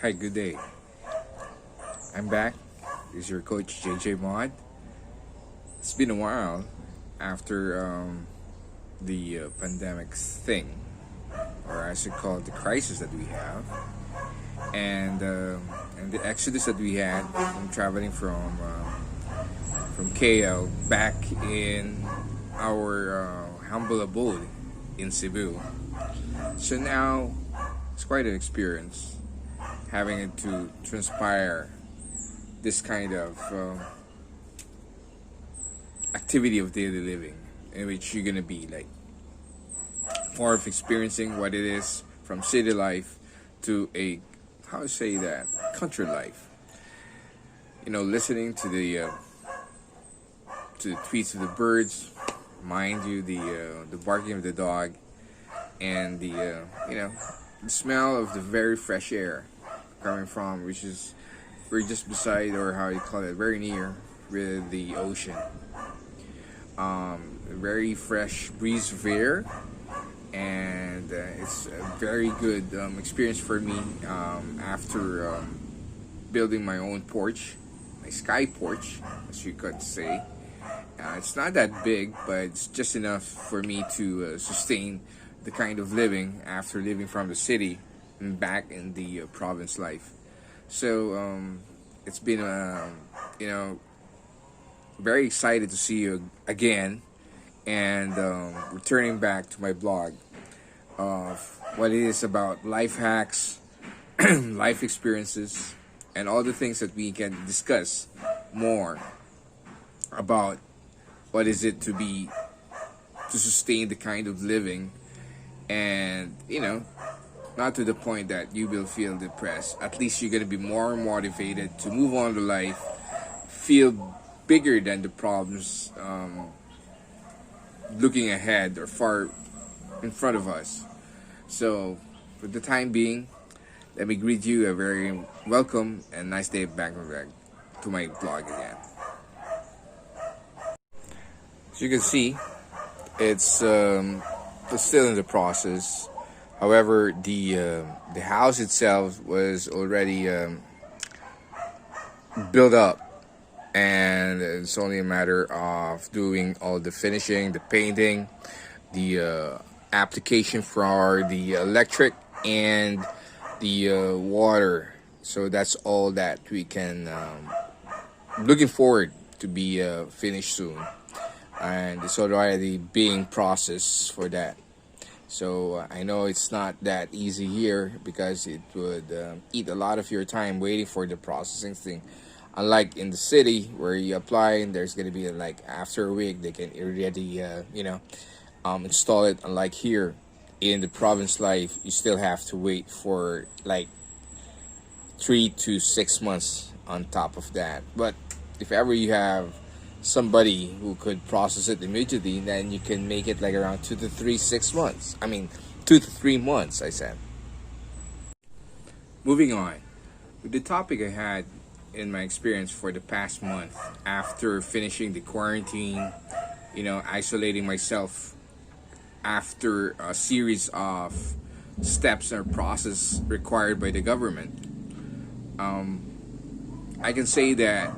Hi, good day. I'm back. This is your coach JJ Mod. It's been a while after the pandemic thing, or I should call it the crisis that we have, and the exodus that we had from traveling from KL back in our humble abode in Cebu. So now it's quite an experience having it to transpire this kind of activity of daily living in which you're gonna be like more of experiencing what it is from city life to a how to say that country life. Listening to the tweets of the birds, mind you, the barking of the dog, and the smell of the very fresh air coming from, which is we're just beside, or how you call it, very near with the ocean. A very fresh breeze of air, and it's a very good experience for me after building my own porch, my sky porch, as you could say. It's not that big, but it's just enough for me to sustain the kind of living after living from the city and back in the province life. So it's been very excited to see you again, and returning back to my blog of what it is about life hacks, life experiences, and all the things that we can discuss more about what is it to sustain the kind of living, and not to the point that you will feel depressed. At least you're going to be more motivated to move on to life, feel bigger than the problems looking ahead or far in front of us. So for the time being, let me greet you a very welcome and nice day back to my blog again. As you can see, it's still in the process. However, the house itself was already built up, and it's only a matter of doing all the finishing, the painting, the application for the electric and the water. So that's all that we can looking forward to be finished soon, and it's already being processed for that. So I know it's not that easy here because it would eat a lot of your time waiting for the processing thing. Unlike in the city where you apply and there's gonna be like after a week they can already install it. Unlike here in the province life, you still have to wait for like 3 to 6 months on top of that. But if ever you have somebody who could process it immediately, then you can make it like around 2 to 3 6 months. I mean, 2 to 3 months, I said. Moving on with the topic I had in my experience for the past month after finishing the quarantine, isolating myself after a series of steps or process required by the government. I can say that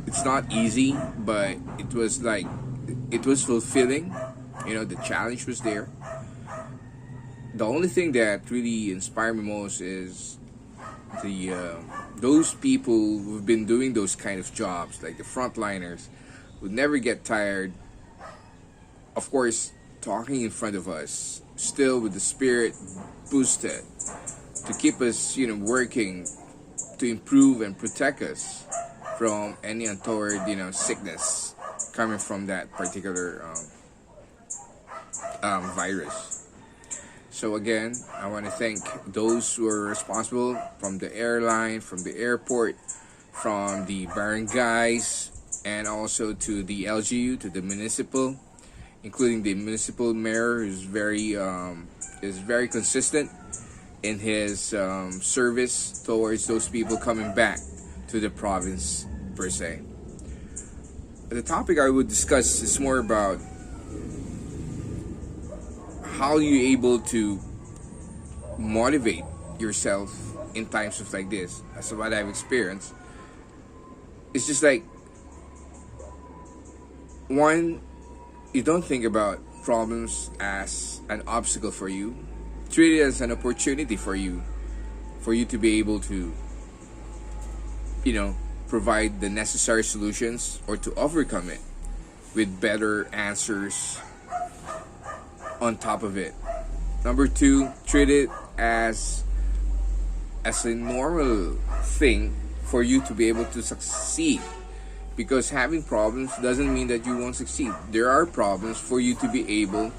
it's not easy, but it was fulfilling. The challenge was there. The only thing that really inspired me most is the those people who've been doing those kind of jobs, like the frontliners, who never get tired. Of course, talking in front of us, still with the spirit boosted to keep us, working to improve and protect us from any untoward, sickness coming from that particular virus. So again, I want to thank those who are responsible, from the airline, from the airport, from the barangays, and also to the LGU, to the municipal, including the municipal mayor, who's very consistent in his service towards those people coming back to the province per se. The topic I would discuss is more about how you're able to motivate yourself in times of like this, as what I've experienced, it's just like, one, you don't think about problems as an obstacle for you. Treat it as an opportunity for you to be able to, you know, provide the necessary solutions or to overcome it with better answers on top of it. Number two, treat it as a normal thing for you to be able to succeed. Because having problems doesn't mean that you won't succeed. There are problems for you to be able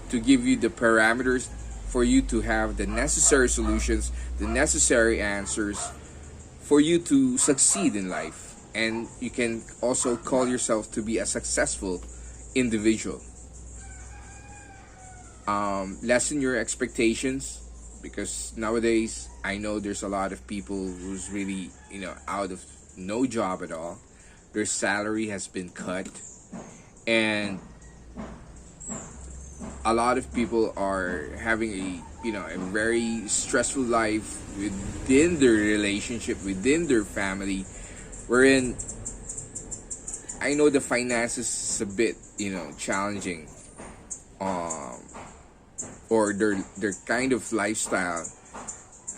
to give you the parameters for you to have the necessary solutions, the necessary answers for you to succeed in life. And you can also call yourself to be a successful individual. Lessen your expectations, because nowadays I know there's a lot of people who's really, out of no job at all. Their salary has been cut, and a lot of people are having a very stressful life within their relationship, within their family, wherein I know the finances is a bit challenging, or their kind of lifestyle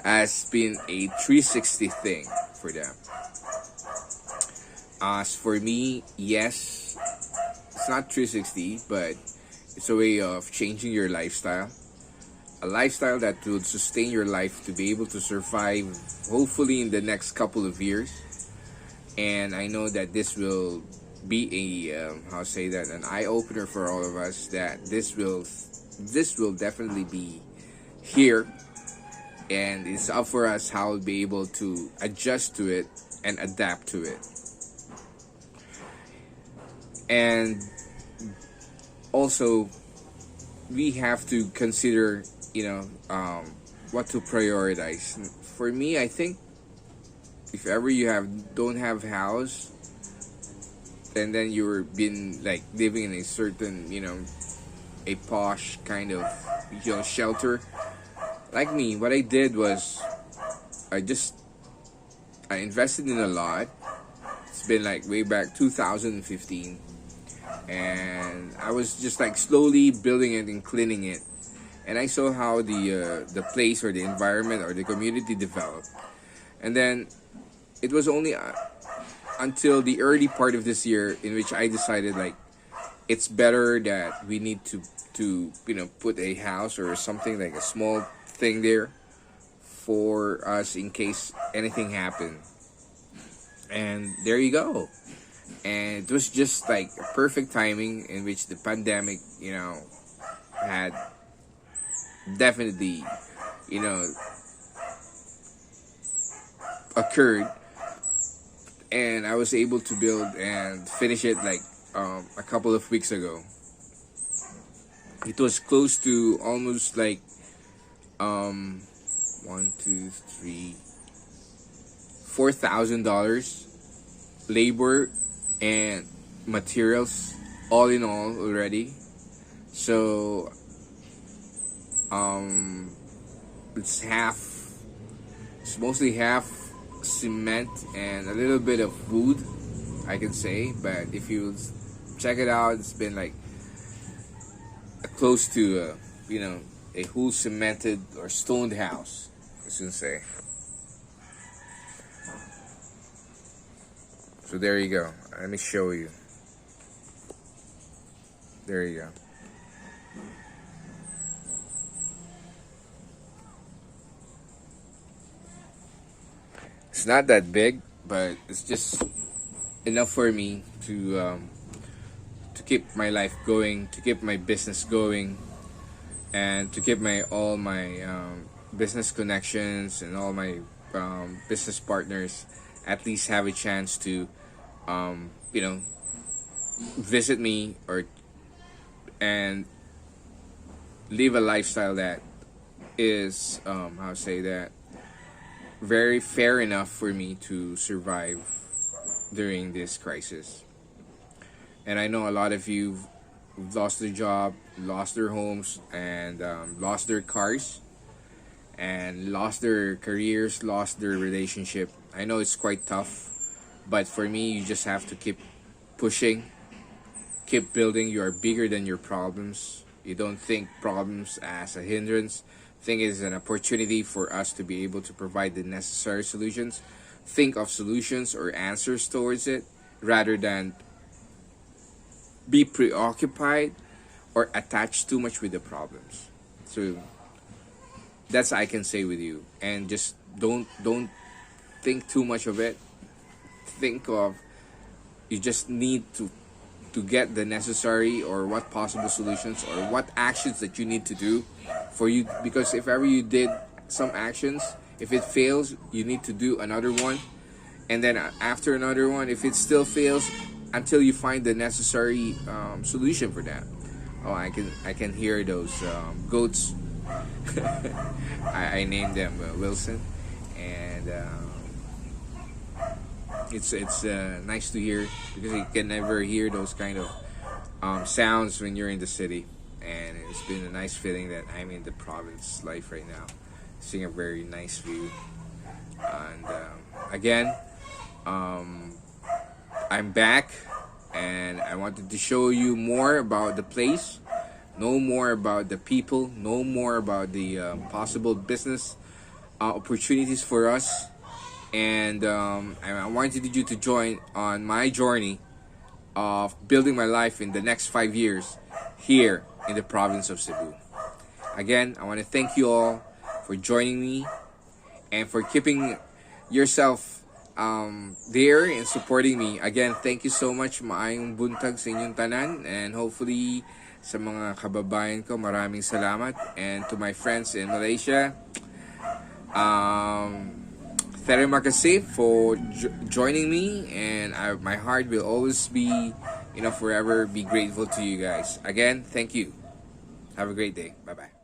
has been a 360 thing for them. As for me, yes, it's not 360, but it's a way of changing your lifestyle. A lifestyle that will sustain your life to be able to survive, hopefully, in the next couple of years. And I know that this will be an eye opener for all of us. That this will definitely be here, and it's up for us how we'll be able to adjust to it and adapt to it. And also, we have to consider, what to prioritize. For me, I think if ever you don't have house, and then you're been like living in a certain, a posh kind of, shelter. Like me, what I did was, I invested in a lot. It's been like way back 2015. And I was just like slowly building it and cleaning it, and I saw how the place or the environment or the community developed. And then it was only until the early part of this year in which I decided, like, it's better that we need to put a house or something, like a small thing there for us in case anything happened. And there you go. And it was just like a perfect timing in which the pandemic, had definitely, occurred. And I was able to build and finish it like a couple of weeks ago. It was close to almost like $4,000 labor and materials, all in all, already. So it's mostly half cement and a little bit of wood, I can say. But if you check it out, it's been like close to a whole cemented or stoned house, I should say. So there you go. Let me show you. There you go. It's not that big, but it's just enough for me to keep my life going, to keep my business going, and to keep all my business connections and all my business partners at least have a chance to visit me and live a lifestyle that is very fair enough for me to survive during this crisis. And I know a lot of you lost their job, lost their homes, and lost their cars. and lost their careers, lost their relationship. I know it's quite tough, but for me, you just have to keep pushing, keep building. You are bigger than your problems. You don't think problems as a hindrance. Think it is an opportunity for us to be able to provide the necessary solutions. Think of solutions or answers towards it rather than be preoccupied or attached too much with the problems. So that's I can say with you. And just don't think too much of it. Think of, you just need to get the necessary or what possible solutions or what actions that you need to do for you, because if ever you did some actions, if it fails, you need to do another one, and then after another one, if it still fails, until you find the necessary solution for that. Oh, I can hear those goats. I named them Wilson, and it's nice to hear, because you can never hear those kind of sounds when you're in the city, and it's been a nice feeling that I'm in the province life right now, seeing a very nice view, and again, I'm back, and I wanted to show you more about the place, know more about the people, know more about the possible business opportunities for us, and I wanted you to join on my journey of building my life in the next 5 years here in the province of Cebu. Again, I want to thank you all for joining me and for keeping yourself there and supporting me. Again, thank you so much. Maayong buntag sa inyong tanan, and hopefully sa mga kababayan ko, maraming salamat. And to my friends in Malaysia, terima kasih for joining me, and my heart will always be, forever be grateful to you guys. Again, thank you. Have a great day. Bye bye.